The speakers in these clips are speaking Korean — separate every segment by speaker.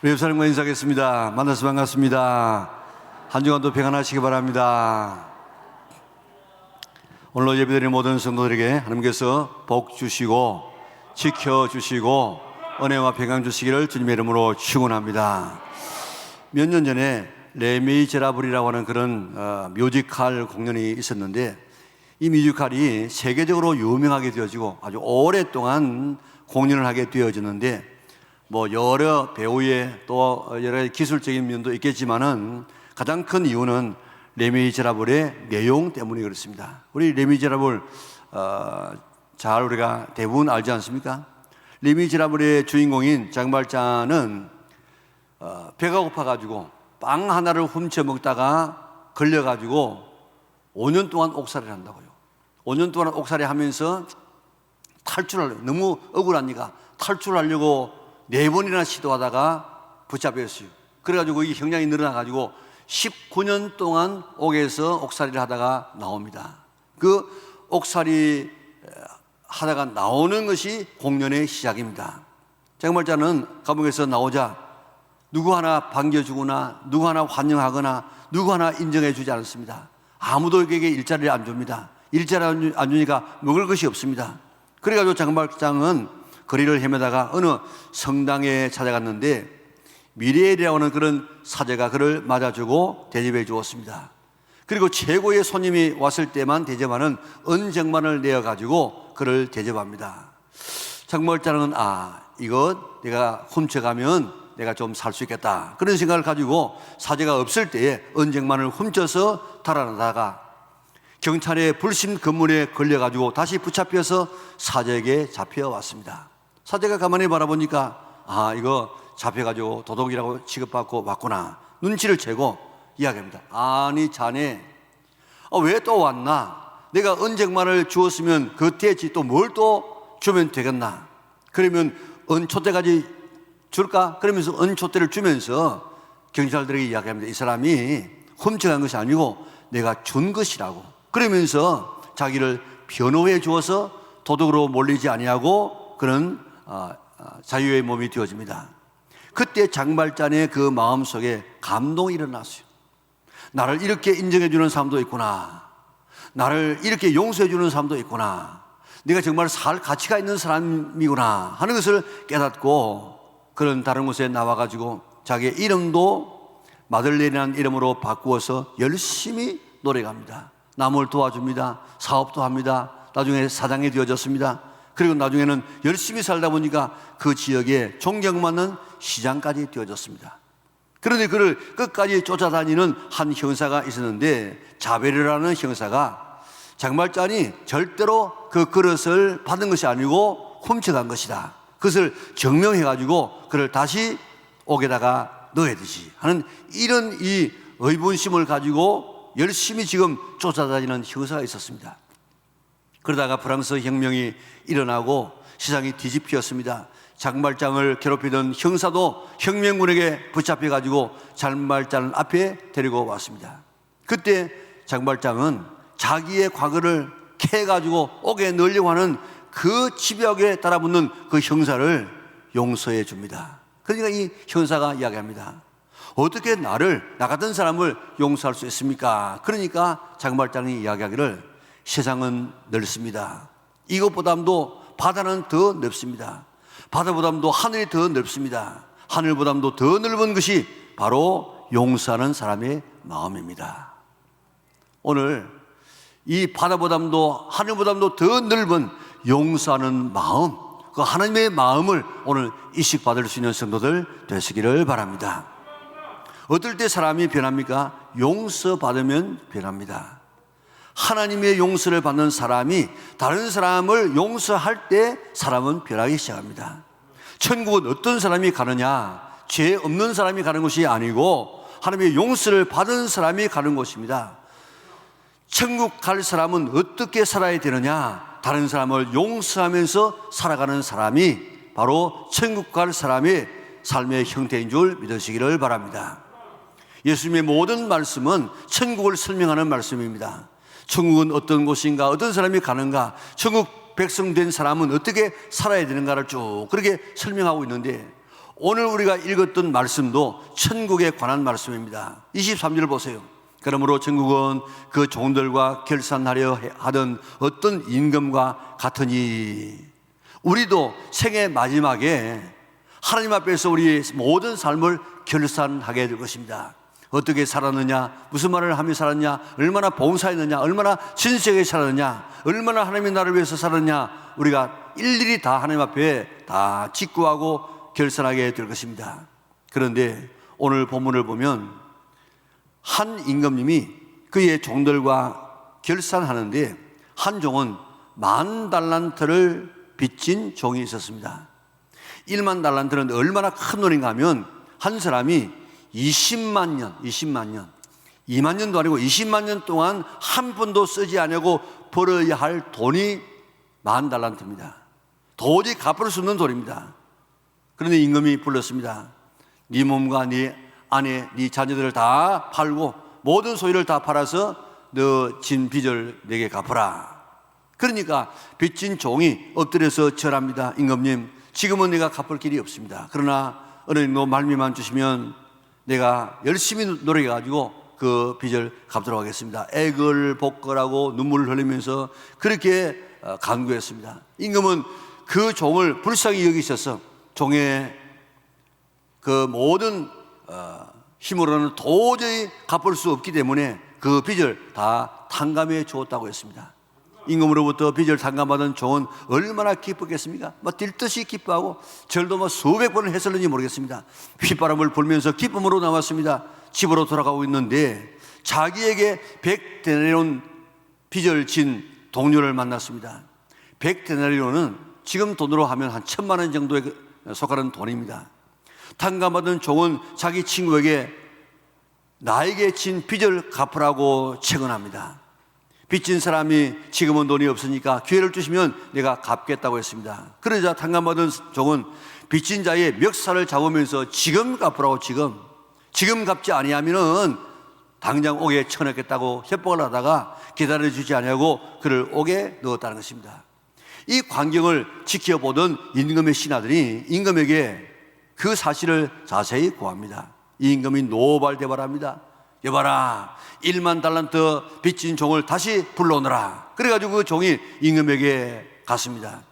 Speaker 1: 우리 옆사람과 인사하겠습니다. 만나서 반갑습니다. 한 주간도 평안하시기 바랍니다. 오늘 예배드리는 모든 성도들에게 하나님께서 복 주시고 지켜주시고 은혜와 평안 주시기를 주님의 이름으로 축원합니다. 몇 년 전에 레미제라블이라고 하는 그런 뮤지컬 공연이 있었는데, 이 뮤지컬이 세계적으로 유명하게 되어지고 아주 오랫동안 공연을 하게 되어졌는데, 여러 배우의 또 여러 기술적인 면도 있겠지만은 가장 큰 이유는 레미제라블의 내용 때문에 그렇습니다. 우리 레미제라블 잘 우리가 대부분 알지 않습니까? 레미제라블의 주인공인 장발자는 배가 고파가지고 빵 하나를 훔쳐 먹다가 걸려가지고 5년 동안 옥살이를 한다고요. 5년 동안 옥살이 하면서 탈출하려고, 너무 억울하니까 탈출하려고 4번이나 시도하다가 붙잡혔어요. 그래가지고 이 형량이 늘어나가지고 19년 동안 옥에서 옥살이를 하다가 나옵니다. 그 옥살이 하다가 나오는 것이 공연의 시작입니다. 장발자는 감옥에서 나오자 누구 하나 반겨주거나 누구 하나 환영하거나 누구 하나 인정해 주지 않습니다. 아무도 그에게 일자리를 안 줍니다. 일자리를 안 주니까 먹을 것이 없습니다. 그래가지고 장발장은 거리를 헤매다가 어느 성당에 찾아갔는데 미리엘이라고 하는 그런 사제가 그를 맞아주고 대접해 주었습니다. 그리고 최고의 손님이 왔을 때만 대접하는 은쟁반을 내어가지고 그를 대접합니다. 장발장은 이거 내가 훔쳐가면 내가 좀 살 수 있겠다, 그런 생각을 가지고 사제가 없을 때에 은쟁반을 훔쳐서 달아나다가 경찰의 불심 검문에 걸려가지고 다시 붙잡혀서 사제에게 잡혀왔습니다. 사제가 가만히 바라보니까 이거 잡혀가지고 도둑이라고 취급받고 왔구나, 눈치를 채고 이야기합니다. 아니 자네 왜 또 왔나? 내가 은쟁반을 주었으면 그때지 또 뭘 또 주면 되겠나? 그러면 은촛대까지 줄까? 그러면서 은촛대를 주면서 경찰들에게 이야기합니다. 이 사람이 훔쳐간 것이 아니고 내가 준 것이라고. 그러면서 자기를 변호해 주어서 도둑으로 몰리지 아니하고 그런 자유의 몸이 되어집니다. 그때 장발자의 그 마음속에 감동이 일어났어요. 나를 이렇게 인정해 주는 사람도 있구나, 나를 이렇게 용서해 주는 사람도 있구나, 내가 정말 살 가치가 있는 사람이구나 하는 것을 깨닫고 그런 다른 곳에 나와가지고 자기의 이름도 마들렌이라는 이름으로 바꾸어서 열심히 노력합니다. 남을 도와줍니다. 사업도 합니다. 나중에 사장이 되어졌습니다. 그리고 나중에는 열심히 살다 보니까 그 지역에 존경받는 시장까지 되어졌습니다. 그런데 그를 끝까지 쫓아다니는 한 형사가 있었는데, 자베르라는 형사가 장발장이 절대로 그 그릇을 받은 것이 아니고 훔쳐간 것이다, 그것을 증명해가지고 그를 다시 옥에다가 넣어야 되지 하는 이런 이 의문심을 가지고 열심히 지금 쫓아다니는 형사가 있었습니다. 그러다가 프랑스 혁명이 일어나고 세상이 뒤집혔습니다. 장발장을 괴롭히던 형사도 혁명군에게 붙잡혀가지고 장발장 앞에 데리고 왔습니다. 그때 장발장은 자기의 과거를 캐가지고 옥에 넣으려고 하는 그 집약에 따라붙는 그 형사를 용서해 줍니다. 그러니까 이 형사가 이야기합니다. 어떻게 나 같은 사람을 용서할 수 있습니까? 그러니까 장발장이 이야기하기를, 세상은 넓습니다. 이것보다도 바다는 더 넓습니다. 바다보다도 하늘이 더 넓습니다. 하늘보다도 더 넓은 것이 바로 용서하는 사람의 마음입니다. 오늘 이 바다보다도 하늘보다도 더 넓은 용서하는 마음, 그 하나님의 마음을 오늘 이식받을 수 있는 성도들 되시기를 바랍니다. 어떨 때 사람이 변합니까? 용서받으면 변합니다. 하나님의 용서를 받는 사람이 다른 사람을 용서할 때 사람은 변하기 시작합니다. 천국은 어떤 사람이 가느냐? 죄 없는 사람이 가는 것이 아니고 하나님의 용서를 받은 사람이 가는 곳입니다. 천국 갈 사람은 어떻게 살아야 되느냐? 다른 사람을 용서하면서 살아가는 사람이 바로 천국 갈 사람의 삶의 형태인 줄 믿으시기를 바랍니다. 예수님의 모든 말씀은 천국을 설명하는 말씀입니다. 천국은 어떤 곳인가, 어떤 사람이 가는가, 천국 백성 된 사람은 어떻게 살아야 되는가를 쭉 그렇게 설명하고 있는데, 오늘 우리가 읽었던 말씀도 천국에 관한 말씀입니다. 23절 보세요. 그러므로 천국은 그 종들과 결산하려 하던 어떤 임금과 같으니, 우리도 생애 마지막에 하나님 앞에서 우리 모든 삶을 결산하게 될 것입니다. 어떻게 살았느냐, 무슨 말을 하며 살았냐, 얼마나 봉사했느냐, 얼마나 진실하게 살았느냐, 얼마나 하나님의 나라를 위해서 살았느냐, 우리가 일일이 다 하나님 앞에 다 직구하고 결산하게 될 것입니다. 그런데 오늘 본문을 보면 한 임금님이 그의 종들과 결산하는데 한 종은 10,000달란트를 빚진 종이 있었습니다. 10,000달란트는 얼마나 큰 돈인가 하면 한 사람이 20만 년, 2만 년도 아니고 20만 년 동안 한 푼도 쓰지 않고 벌어야 할 돈이 10,000달란트입니다. 도저히 갚을 수 없는 돈입니다. 그런데 임금이 불렀습니다. 네 몸과 네 아내, 네 자녀들을 다 팔고 모든 소유를 다 팔아서 너 진 빚을 내게 갚으라. 그러니까 빚진 종이 엎드려서 절합니다. 임금님, 지금은 내가 갚을 길이 없습니다. 그러나 어느 정도 말미만 주시면 내가 열심히 노력해가지고 그 빚을 갚도록 하겠습니다. 애걸복걸하고 눈물을 흘리면서 그렇게 간구했습니다. 임금은 그 종을 불쌍히 여기셔서 종의 그 모든 힘으로는 도저히 갚을 수 없기 때문에 그 빚을 다 탕감해 주었다고 했습니다. 임금으로부터 빚을 탕감받은 종은 얼마나 기뻤겠습니까? 들듯이 기뻐하고 절도 수백 번을 했을는지 모르겠습니다. 휘바람을 불면서 기쁨으로 나왔습니다. 집으로 돌아가고 있는데 자기에게 100데나리온 빚을 진 동료를 만났습니다. 100데나리온은 지금 돈으로 하면 한 1,000만 원 정도에 속하는 돈입니다. 탕감받은 종은 자기 친구에게 나에게 진 빚을 갚으라고 채권합니다. 빚진 사람이 지금은 돈이 없으니까 기회를 주시면 내가 갚겠다고 했습니다. 그러자 탕감받은 종은 빚진 자의 멱살을 잡으면서 지금 갚으라고, 지금 갚지 아니하면은 당장 옥에 쳐넣겠다고 협박을 하다가 기다려주지 아니하고 그를 옥에 넣었다는 것입니다. 이 광경을 지켜보던 임금의 신하들이 임금에게 그 사실을 자세히 고합니다. 이 임금이 노발대발합니다. 여봐라, 10,000달란트 빚진 종을 다시 불러오너라. 그래가지고 그 종이 임금에게 갔습니다.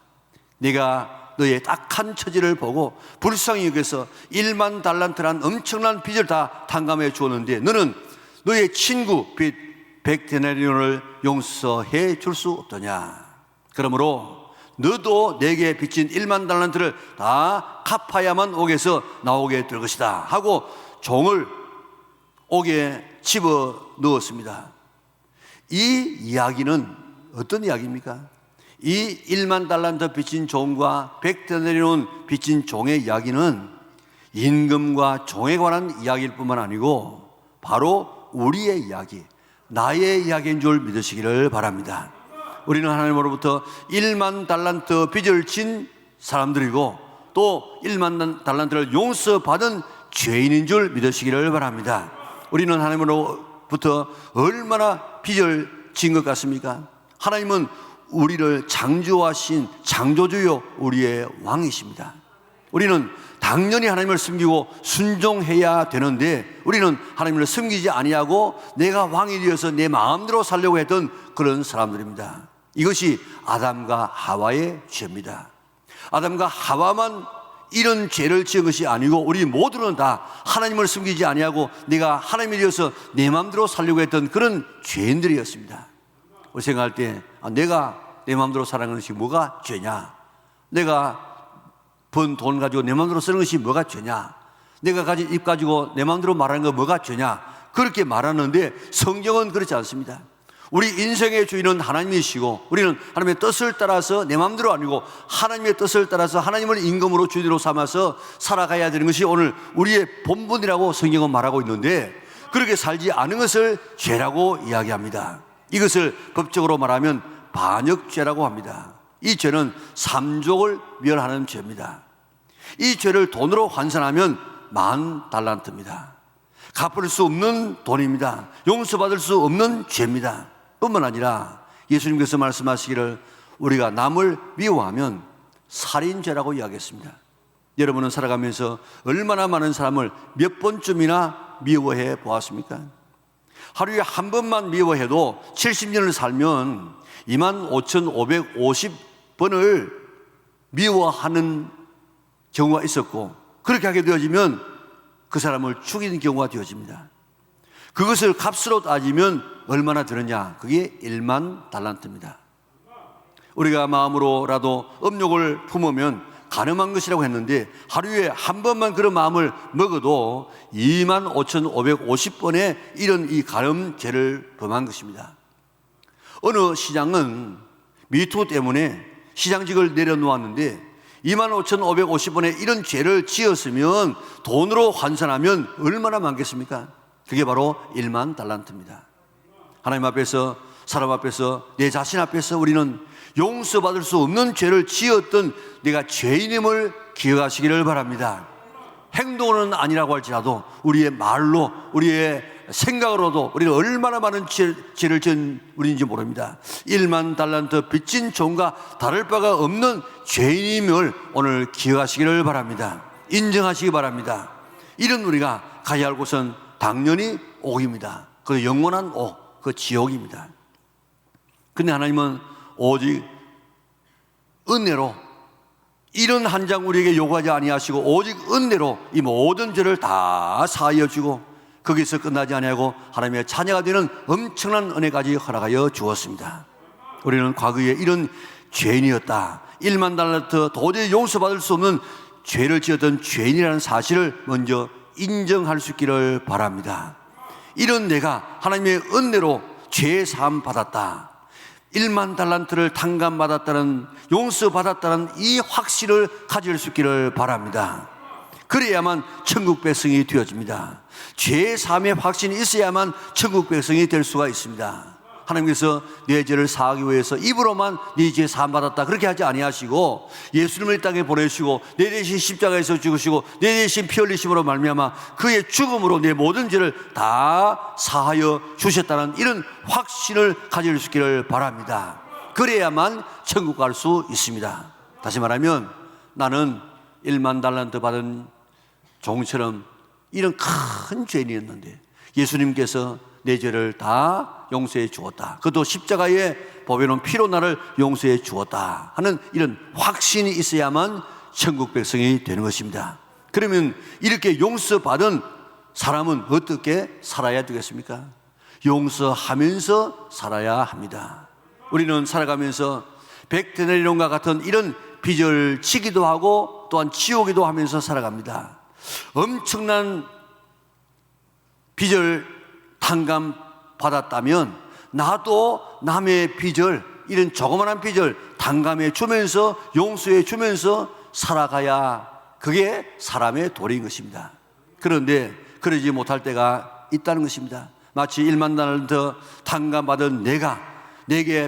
Speaker 1: 네가 너의 딱한 처지를 보고 불쌍히 여겨서 10,000달란트란 엄청난 빚을 다 탕감해 주었는데 너는 너의 친구 빚 100데나리온을 용서해 줄 수 없더냐. 그러므로 너도 내게 빚진 10,000달란트를 다 갚아야만 옥에서 나오게 될 것이다 하고 종을 옥에 집어 넣었습니다. 이 이야기는 어떤 이야기입니까? 이 10,000달란트 빚진 종과 100데나리온 빚진 종의 이야기는 임금과 종에 관한 이야기일 뿐만 아니고 바로 우리의 이야기, 나의 이야기인 줄 믿으시기를 바랍니다. 우리는 하나님으로부터 10,000달란트 빚을 진 사람들이고 또 10,000달란트를 용서받은 죄인인 줄 믿으시기를 바랍니다. 우리는 하나님으로부터 얼마나 빚을 진 것 같습니까? 하나님은 우리를 창조하신 창조주요 우리의 왕이십니다. 우리는 당연히 하나님을 섬기고 순종해야 되는데 우리는 하나님을 섬기지 아니하고 내가 왕이 되어서 내 마음대로 살려고 했던 그런 사람들입니다. 이것이 아담과 하와의 죄입니다. 아담과 하와만 이런 죄를 지은 것이 아니고 우리 모두는 다 하나님을 섬기지 아니하고 내가 하나님이 되어서 내 마음대로 살려고 했던 그런 죄인들이었습니다. 우리 생각할 때 내가 내 마음대로 살아가는 것이 뭐가 죄냐? 내가 번 돈 가지고 내 마음대로 쓰는 것이 뭐가 죄냐? 내가 가진 입 가지고 내 마음대로 말하는 거 뭐가 죄냐? 그렇게 말하는데 성경은 그렇지 않습니다. 우리 인생의 주인은 하나님이시고 우리는 하나님의 뜻을 따라서 내 마음대로 아니고 하나님의 뜻을 따라서 하나님을 임금으로 주인으로 삼아서 살아가야 되는 것이 오늘 우리의 본분이라고 성경은 말하고 있는데 그렇게 살지 않은 것을 죄라고 이야기합니다. 이것을 법적으로 말하면 반역죄라고 합니다. 이 죄는 삼족을 멸하는 죄입니다. 이 죄를 돈으로 환산하면 10,000달란트입니다. 갚을 수 없는 돈입니다. 용서받을 수 없는 죄입니다. 뿐만 아니라 예수님께서 말씀하시기를 우리가 남을 미워하면 살인죄라고 이야기했습니다. 여러분은 살아가면서 얼마나 많은 사람을 몇 번쯤이나 미워해 보았습니까? 하루에 한 번만 미워해도 70년을 살면 25,550번을 미워하는 경우가 있었고, 그렇게 하게 되어지면 그 사람을 죽이는 경우가 되어집니다. 그것을 값으로 따지면 얼마나 들었냐? 그게 1만 달란트입니다. 우리가 마음으로라도 음욕을 품으면 가늠한 것이라고 했는데, 하루에 한 번만 그런 마음을 먹어도 25,550번의 이런 이 가늠죄를 범한 것입니다. 어느 시장은 미투 때문에 시장직을 내려놓았는데 25,550번의 이런 죄를 지었으면 돈으로 환산하면 얼마나 많겠습니까? 그게 바로 1만 달란트입니다. 하나님 앞에서, 사람 앞에서, 내 자신 앞에서 우리는 용서받을 수 없는 죄를 지었던 내가 죄인임을 기억하시기를 바랍니다. 행동은 아니라고 할지라도 우리의 말로, 우리의 생각으로도 우리는 얼마나 많은 죄를 지은 우리인지 모릅니다. 1만 달란트 빚진 종과 다를 바가 없는 죄인임을 오늘 기억하시기를 바랍니다. 인정하시기 바랍니다. 이런 우리가 가야 할 곳은 당연히 옥입니다. 그 영원한 옥, 그 지옥입니다. 근데 하나님은 오직 은혜로 이런 한 장 우리에게 요구하지 아니하시고 오직 은혜로 이 모든 죄를 다 사하여 주고 거기서 끝나지 아니하고 하나님의 자녀가 되는 엄청난 은혜까지 허락하여 주었습니다. 우리는 과거에 이런 죄인이었다, 1만 달란트 도저히 용서받을 수 없는 죄를 지었던 죄인이라는 사실을 먼저 인정할 수 있기를 바랍니다. 이런 내가 하나님의 은혜로 죄 사함 받았다, 1만 달란트를 탕감받았다는, 용서받았다는 이 확신을 가질 수 있기를 바랍니다. 그래야만 천국 백성이 되어집니다. 죄 사함의 확신이 있어야만 천국 백성이 될 수가 있습니다. 하나님께서 내 죄를 사하기 위해서 입으로만 네 죄 사함 받았다 그렇게 하지 아니하시고 예수님을 이 땅에 보내시고 내 대신 십자가에서 죽으시고 내 대신 피 흘리심으로 말미암아 그의 죽음으로 내 모든 죄를 다 사하여 주셨다는 이런 확신을 가질 수 있기를 바랍니다. 그래야만 천국 갈 수 있습니다. 다시 말하면 나는 1만 달란트 받은 종처럼 이런 큰 죄인이었는데 예수님께서 내 죄를 다 용서해 주었다, 그것도 십자가에 보배로운 피로 나를 용서해 주었다 하는 이런 확신이 있어야만 천국 백성이 되는 것입니다. 그러면 이렇게 용서받은 사람은 어떻게 살아야 되겠습니까? 용서하면서 살아야 합니다. 우리는 살아가면서 백데나리온과 같은 이런 빚을 지기도 하고 또한 지우기도 하면서 살아갑니다. 엄청난 빚을 탕감 받았다면 나도 남의 빚을, 이런 조그마한 빚을 탕감해 주면서 용서해 주면서 살아가야 그게 사람의 도리인 것입니다. 그런데 그러지 못할 때가 있다는 것입니다. 마치 1만 달란트 탕감받은 내게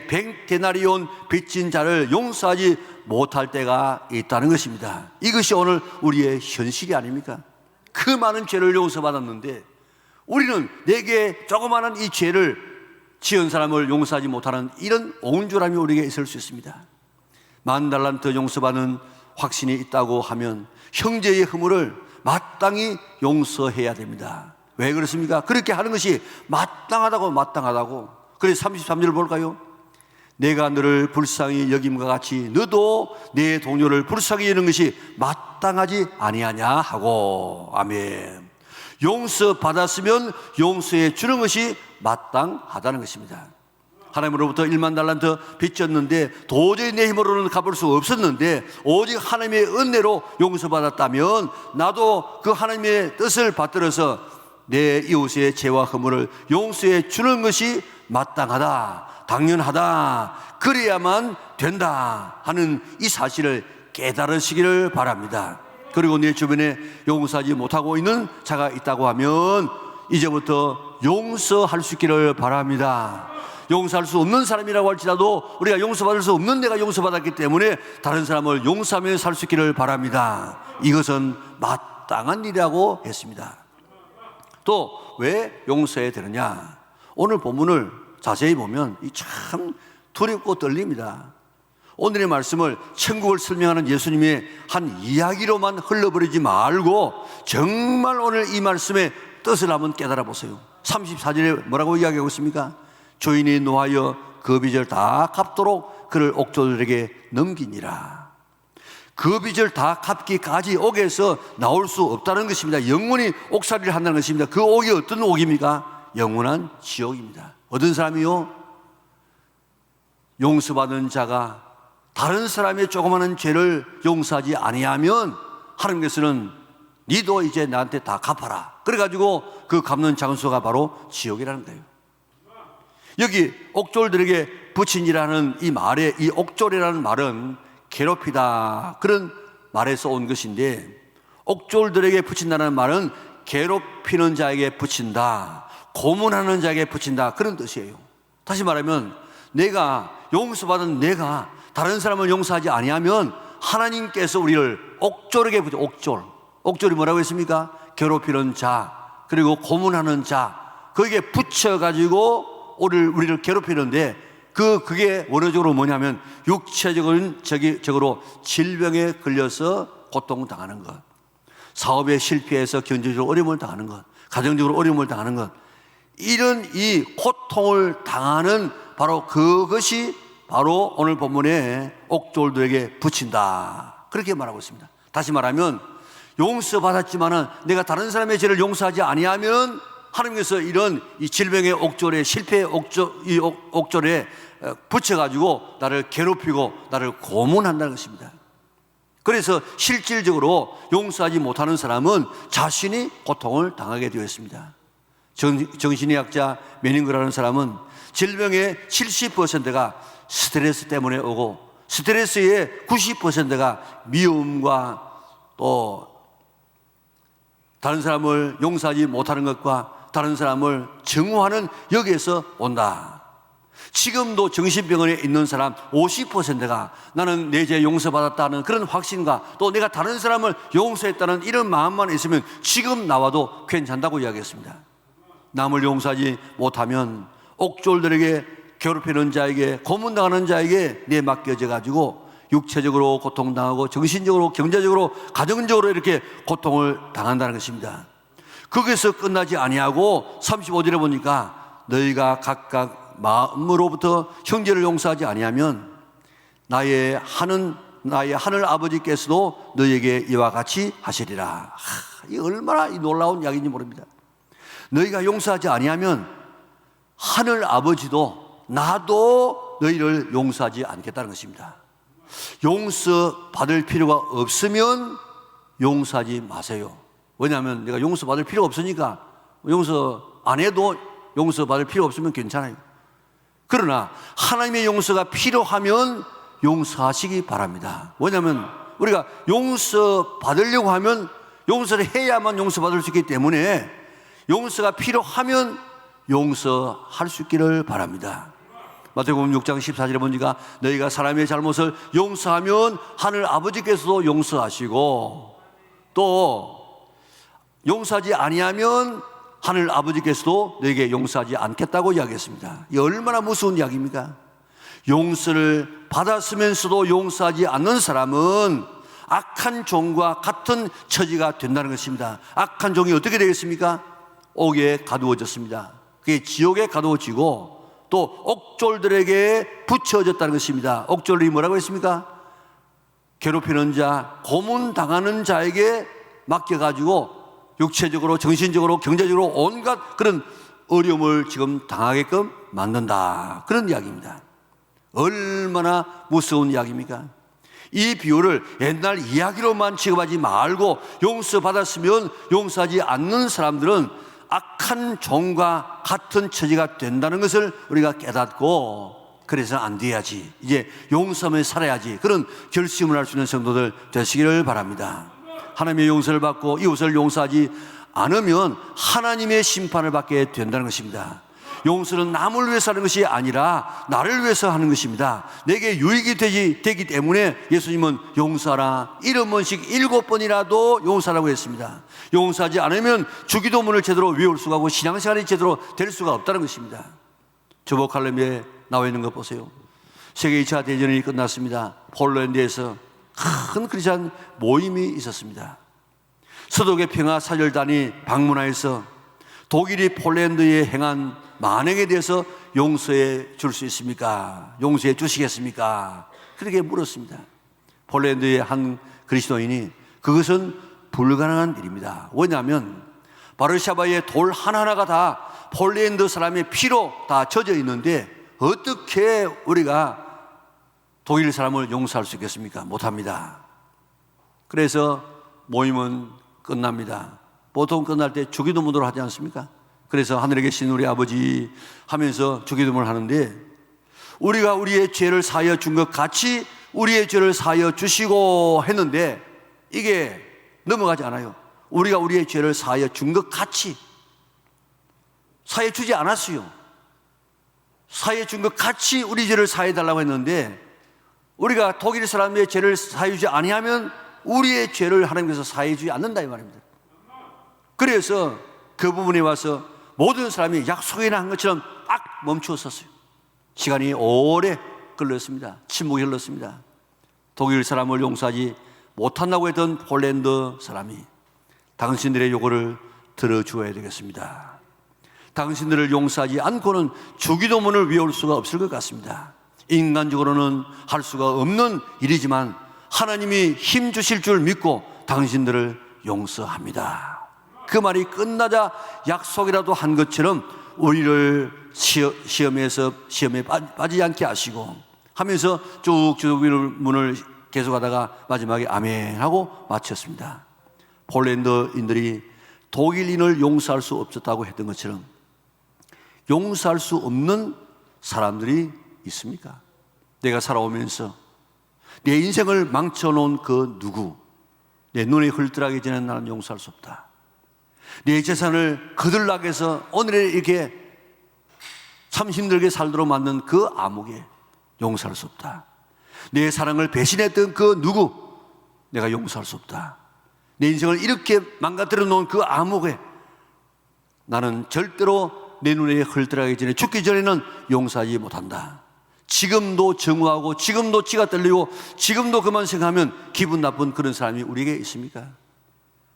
Speaker 1: 100데나리온 빚진 자를 용서하지 못할 때가 있다는 것입니다. 이것이 오늘 우리의 현실이 아닙니까? 그 많은 죄를 용서받았는데 우리는 내게 조그마한 이 죄를 지은 사람을 용서하지 못하는 이런 온주함이 우리에게 있을 수 있습니다. 10,000달란트 용서받는 확신이 있다고 하면 형제의 허물을 마땅히 용서해야 됩니다. 왜 그렇습니까? 그렇게 하는 것이 마땅하다고. 그래서 33절 볼까요? 내가 너를 불쌍히 여김과 같이 너도 내 동료를 불쌍히 여기는 것이 마땅하지 아니하냐 하고. 아멘. 용서받았으면 용서해 주는 것이 마땅하다는 것입니다. 하나님으로부터 1만 달란트 빚졌는데 도저히 내 힘으로는 갚을 수 없었는데 오직 하나님의 은혜로 용서받았다면 나도 그 하나님의 뜻을 받들어서 내 이웃의 죄와 허물을 용서해 주는 것이 마땅하다, 당연하다, 그래야만 된다 하는 이 사실을 깨달으시기를 바랍니다. 그리고 내 주변에 용서하지 못하고 있는 자가 있다고 하면 이제부터 용서할 수 있기를 바랍니다. 용서할 수 없는 사람이라고 할지라도 우리가 용서받을 수 없는 내가 용서받았기 때문에 다른 사람을 용서하며 살 수 있기를 바랍니다. 이것은 마땅한 일이라고 했습니다. 또 왜 용서해야 되느냐? 오늘 본문을 자세히 보면 참 두렵고 떨립니다. 오늘의 말씀을 천국을 설명하는 예수님의 한 이야기로만 흘러버리지 말고 정말 오늘 이 말씀의 뜻을 한번 깨달아 보세요. 34절에 뭐라고 이야기하고 있습니까? 주인이 노하여 그 빚을 다 갚도록 그를 옥졸들에게 넘기니라. 그 빚을 다 갚기까지 옥에서 나올 수 없다는 것입니다. 영원히 옥살이를 한다는 것입니다. 그 옥이 어떤 옥입니까? 영원한 지옥입니다. 어떤 사람이요? 용서받은 자가 다른 사람의 조그마한 죄를 용서하지 아니하면 하나님께서는 니도 이제 나한테 다 갚아라. 그래가지고 그 갚는 장소가 바로 지옥이라는 거예요. 여기 옥졸들에게 붙인이라는 이 말에, 이 옥졸이라는 말은 괴롭히다 그런 말에서 온 것인데, 옥졸들에게 붙인다는 말은 괴롭히는 자에게 붙인다, 고문하는 자에게 붙인다 그런 뜻이에요. 다시 말하면 내가 용서받은 내가 다른 사람을 용서하지 아니하면 하나님께서 우리를 옥졸에게 붙여. 옥졸이 뭐라고 했습니까? 괴롭히는 자, 그리고 고문하는 자, 거기에 붙여가지고 우리를 괴롭히는데, 그게 원어적으로 뭐냐면 육체적으로 질병에 걸려서 고통당하는 것, 사업에 실패해서 경제적으로 어려움을 당하는 것, 가정적으로 어려움을 당하는 것, 이런 이 고통을 당하는 바로 그것이 바로 오늘 본문에 옥졸들에게 붙인다 그렇게 말하고 있습니다. 다시 말하면 용서받았지만은 내가 다른 사람의 죄를 용서하지 아니하면 하나님께서 이런 이 질병의 옥졸에, 실패의 옥졸에 붙여가지고 나를 괴롭히고 나를 고문한다는 것입니다. 그래서 실질적으로 용서하지 못하는 사람은 자신이 고통을 당하게 되어 있습니다. 정신의학자 메닝거라는 사람은 질병의 70%가 스트레스 때문에 오고, 스트레스의 90%가 미움과 또 다른 사람을 용서하지 못하는 것과 다른 사람을 증오하는 여기에서 온다. 지금도 정신병원에 있는 사람 50%가 나는 내 죄 용서받았다는 그런 확신과 또 내가 다른 사람을 용서했다는 이런 마음만 있으면 지금 나와도 괜찮다고 이야기했습니다. 남을 용서하지 못하면 옥졸들에게, 괴롭히는 자에게, 고문당하는 자에게 내맡겨져 가지고 육체적으로 고통당하고 정신적으로, 경제적으로, 가정적으로 이렇게 고통을 당한다는 것입니다. 거기서 끝나지 아니하고 35절에 보니까 너희가 각각 마음으로부터 형제를 용서하지 아니하면 나의 하늘 아버지께서도 너희에게 이와 같이 하시리라. 이 얼마나 놀라운 이야기인지 모릅니다. 너희가 용서하지 아니하면 하늘 아버지도 나도 너희를 용서하지 않겠다는 것입니다. 용서받을 필요가 없으면 용서하지 마세요. 왜냐하면 내가 용서받을 필요가 없으니까 용서 안 해도 용서받을 필요 없으면 괜찮아요. 그러나 하나님의 용서가 필요하면 용서하시기 바랍니다. 왜냐하면 우리가 용서받으려고 하면 용서를 해야만 용서받을 수 있기 때문에 용서가 필요하면 용서할 수 있기를 바랍니다. 마태복음 6장 14절에 보니까 너희가 사람의 잘못을 용서하면 하늘 아버지께서도 용서하시고 또 용서하지 아니하면 하늘 아버지께서도 너에게 용서하지 않겠다고 이야기했습니다. 이 얼마나 무서운 이야기입니까? 용서를 받았으면서도 용서하지 않는 사람은 악한 종과 같은 처지가 된다는 것입니다. 악한 종이 어떻게 되겠습니까? 옥에 가두어졌습니다. 그게 지옥에 가두어지고 또 옥졸들에게 붙여졌다는 것입니다. 옥졸이 뭐라고 했습니까? 괴롭히는 자, 고문당하는 자에게 맡겨가지고 육체적으로, 정신적으로, 경제적으로 온갖 그런 어려움을 지금 당하게끔 만든다. 그런 이야기입니다. 얼마나 무서운 이야기입니까? 이 비유를 옛날 이야기로만 취급하지 말고 용서받았으면 용서하지 않는 사람들은 악한 종과 같은 처지가 된다는 것을 우리가 깨닫고, 그래서 안 돼야지, 이제 용서하며 살아야지, 그런 결심을 할 수 있는 성도들 되시기를 바랍니다. 하나님의 용서를 받고 이웃을 용서하지 않으면 하나님의 심판을 받게 된다는 것입니다. 용서는 남을 위해서 하는 것이 아니라 나를 위해서 하는 것입니다. 내게 유익이 되기 때문에 예수님은 용서하라 70번씩 7번이라도 용서하라고 했습니다. 용서하지 않으면 주기도문을 제대로 외울 수가 없고 신앙생활이 제대로 될 수가 없다는 것입니다. 주보 칼럼에 나와 있는 것 보세요. 세계 2차 대전이 끝났습니다. 폴란드에서 큰 크리스찬 모임이 있었습니다. 서독의 평화사절단이 방문하여서 독일이 폴란드에 행한 만행에 대해서 용서해 줄 수 있습니까? 용서해 주시겠습니까? 그렇게 물었습니다. 폴란드의 한 그리스도인이 그것은 불가능한 일입니다. 왜냐하면 바르샤바의 돌 하나하나가 다 폴란드 사람의 피로 다 젖어 있는데 어떻게 우리가 독일 사람을 용서할 수 있겠습니까? 못합니다. 그래서 모임은 끝납니다. 보통 끝날 때 주기도문으로 하지 않습니까? 그래서 하늘에 계신 우리 아버지 하면서 주기도문을 하는데 우리가 우리의 죄를 사하여 준 것 같이 우리의 죄를 사하여 주시고 했는데 이게 넘어가지 않아요. 우리가 우리의 죄를 사하여 준 것 같이 사하여 주지 않았어요. 사하여 준 것 같이 우리 죄를 사하여 달라고 했는데 우리가 독일 사람의 죄를 사하여 주지 아니하면 우리의 죄를 하나님께서 사하여 주지 않는다 이 말입니다. 그래서 그 부분에 와서 모든 사람이 약속이나 한 것처럼 딱 멈추었었어요. 시간이 오래 흘렀습니다. 침묵이 흘렀습니다. 독일 사람을 용서하지 못한다고 했던 폴란드 사람이 당신들의 요구를 들어주어야 되겠습니다. 당신들을 용서하지 않고는 주기도문을 외울 수가 없을 것 같습니다. 인간적으로는 할 수가 없는 일이지만 하나님이 힘 주실 줄 믿고 당신들을 용서합니다. 그 말이 끝나자 약속이라도 한 것처럼 우리를 시험에 빠지지 않게 하시고 하면서 쭉 주기도문을 계속하다가 마지막에 아멘 하고 마쳤습니다. 폴란드인들이 독일인을 용서할 수 없었다고 했던 것처럼 용서할 수 없는 사람들이 있습니까? 내가 살아오면서 내 인생을 망쳐놓은 그 누구, 내 눈에 흘들하기 전에 나는 용서할 수 없다. 내 재산을 거들락해서 오늘에 이렇게 참 힘들게 살도록 만든 그 암흑에 용서할 수 없다. 내 사랑을 배신했던 그 누구, 내가 용서할 수 없다. 내 인생을 이렇게 망가뜨려 놓은 그 암흑에 나는 절대로 내 눈에 흘들하기 전에 죽기 전에는 용서하지 못한다. 지금도 정오하고 지금도 지가 떨리고 지금도 그만 생각하면 기분 나쁜 그런 사람이 우리에게 있습니까?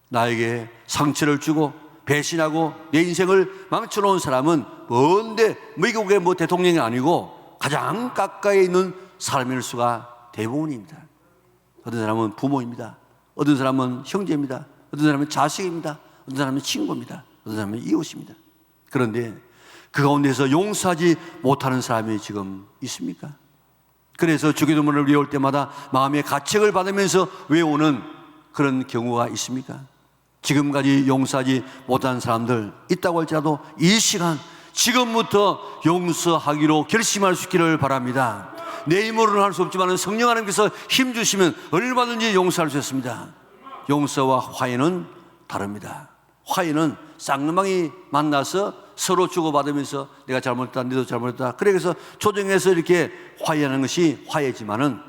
Speaker 1: 나에게 상처를 주고 배신하고 내 인생을 망쳐놓은 사람은 뭔데 미국의 대통령이 아니고 가장 가까이 있는 사람일 수가 대부분입니다. 어떤 사람은 부모입니다. 어떤 사람은 형제입니다. 어떤 사람은 자식입니다. 어떤 사람은 친구입니다. 어떤 사람은 이웃입니다. 그런데 그 가운데서 용서하지 못하는 사람이 지금 있습니까? 그래서 주기도문을 외울 때마다 마음의 가책을 받으면서 외우는 그런 경우가 있습니까? 지금까지 용서하지 못한 사람들 있다고 할지라도 이 시간 지금부터 용서하기로 결심할 수 있기를 바랍니다. 내 힘으로는 할 수 없지만 성령 하나님께서 힘 주시면 얼마든지 용서할 수 있습니다. 용서와 화해는 다릅니다. 화해는 쌍방이 만나서 서로 주고받으면서 내가 잘못했다, 너도 잘못했다. 그래서 조정해서 이렇게 화해하는 것이 화해지만은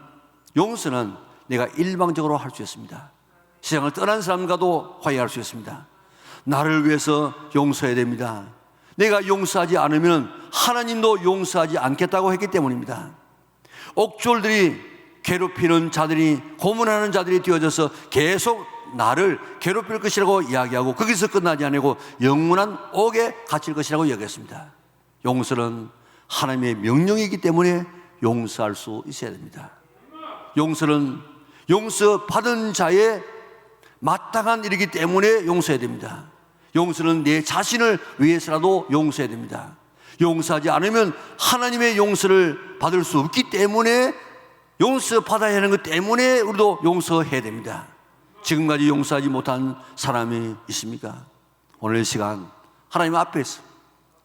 Speaker 1: 용서는 내가 일방적으로 할 수 있습니다. 세상을 떠난 사람과도 화해할 수 있습니다. 나를 위해서 용서해야 됩니다. 내가 용서하지 않으면 하나님도 용서하지 않겠다고 했기 때문입니다. 옥졸들이 괴롭히는 자들이 고문하는 자들이 되어져서 계속 나를 괴롭힐 것이라고 이야기하고 거기서 끝나지 않고 영원한 옥에 갇힐 것이라고 이야기했습니다. 용서는 하나님의 명령이기 때문에 용서할 수 있어야 됩니다. 용서는 용서받은 자의 마땅한 일이기 때문에 용서해야 됩니다. 용서는 내 자신을 위해서라도 용서해야 됩니다. 용서하지 않으면 하나님의 용서를 받을 수 없기 때문에 용서받아야 하는 것 때문에 우리도 용서해야 됩니다. 지금까지 용서하지 못한 사람이 있습니까? 오늘 이 시간 하나님 앞에서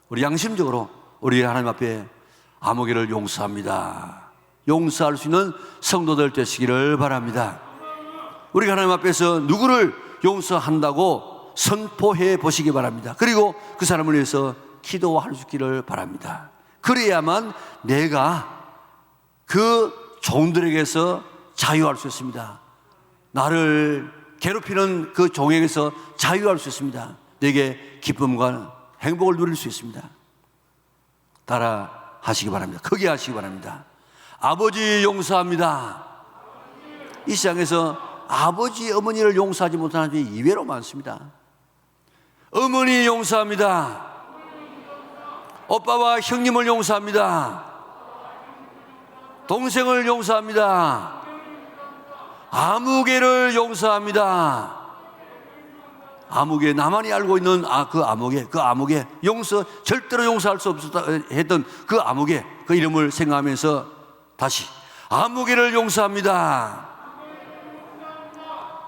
Speaker 1: 우리 양심적으로 우리 하나님 앞에 아무개를 용서합니다. 용서할 수 있는 성도들 되시기를 바랍니다. 우리가 하나님 앞에서 누구를 용서한다고 선포해 보시기 바랍니다. 그리고 그 사람을 위해서 기도할 수 있기를 바랍니다. 그래야만 내가 그 종들에게서 자유할 수 있습니다. 나를 괴롭히는 그 종에게서 자유할 수 있습니다. 내게 기쁨과 행복을 누릴 수 있습니다. 따라 하시기 바랍니다. 크게 하시기 바랍니다. 아버지 용서합니다. 이 세상에서 아버지, 어머니를 용서하지 못하는 사람이 이외로 많습니다. 어머니 용서합니다. 오빠와 형님을 용서합니다. 동생을 용서합니다. 아무개를 용서합니다. 아무개, 나만이 알고 있는 그 아무개 절대로 용서할 수 없었다 했던 그 아무개, 그 이름을 생각하면서 다시 아무개를 용서합니다.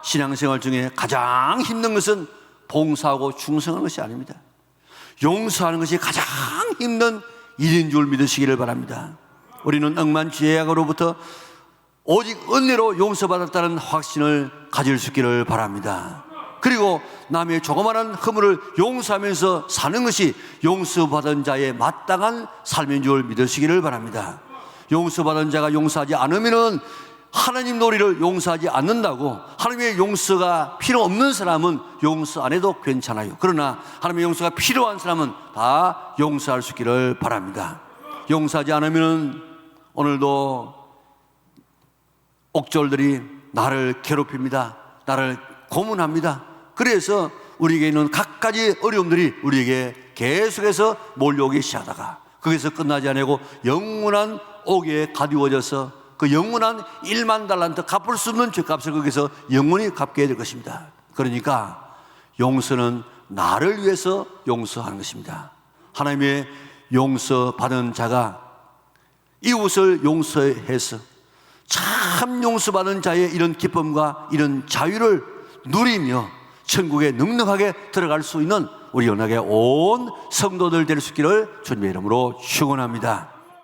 Speaker 1: 신앙생활 중에 가장 힘든 것은 봉사하고 충성하는 것이 아닙니다. 용서하는 것이 가장 힘든 일인 줄 믿으시기를 바랍니다. 우리는 억만죄악으로부터 오직 은혜로 용서받았다는 확신을 가질 수 있기를 바랍니다. 그리고 남의 조그마한 허물을 용서하면서 사는 것이 용서받은 자의 마땅한 삶인 줄 믿으시기를 바랍니다. 용서받은 자가 용서하지 않으면은 하나님 놀이를 용서하지 않는다고, 하나님의 용서가 필요 없는 사람은 용서 안 해도 괜찮아요. 그러나 하나님의 용서가 필요한 사람은 다 용서할 수 있기를 바랍니다. 용서하지 않으면 오늘도 옥졸들이 나를 괴롭힙니다. 나를 고문합니다. 그래서 우리에게 있는 각가지 어려움들이 우리에게 계속해서 몰려오기 시작하다가 거기서 끝나지 않고 영원한 옥에 가두어져서 그 영원한 1만 달란트 갚을 수 없는 죄값을 거기서 영원히 갚게 될 것입니다. 그러니까 용서는 나를 위해서 용서하는 것입니다. 하나님의 용서받은 자가 이웃을 용서해서 참 용서받은 자의 이런 기쁨과 이런 자유를 누리며 천국에 넉넉하게 들어갈 수 있는 우리 연합의 온 성도들 될 수 있기를 주님의 이름으로 축원합니다.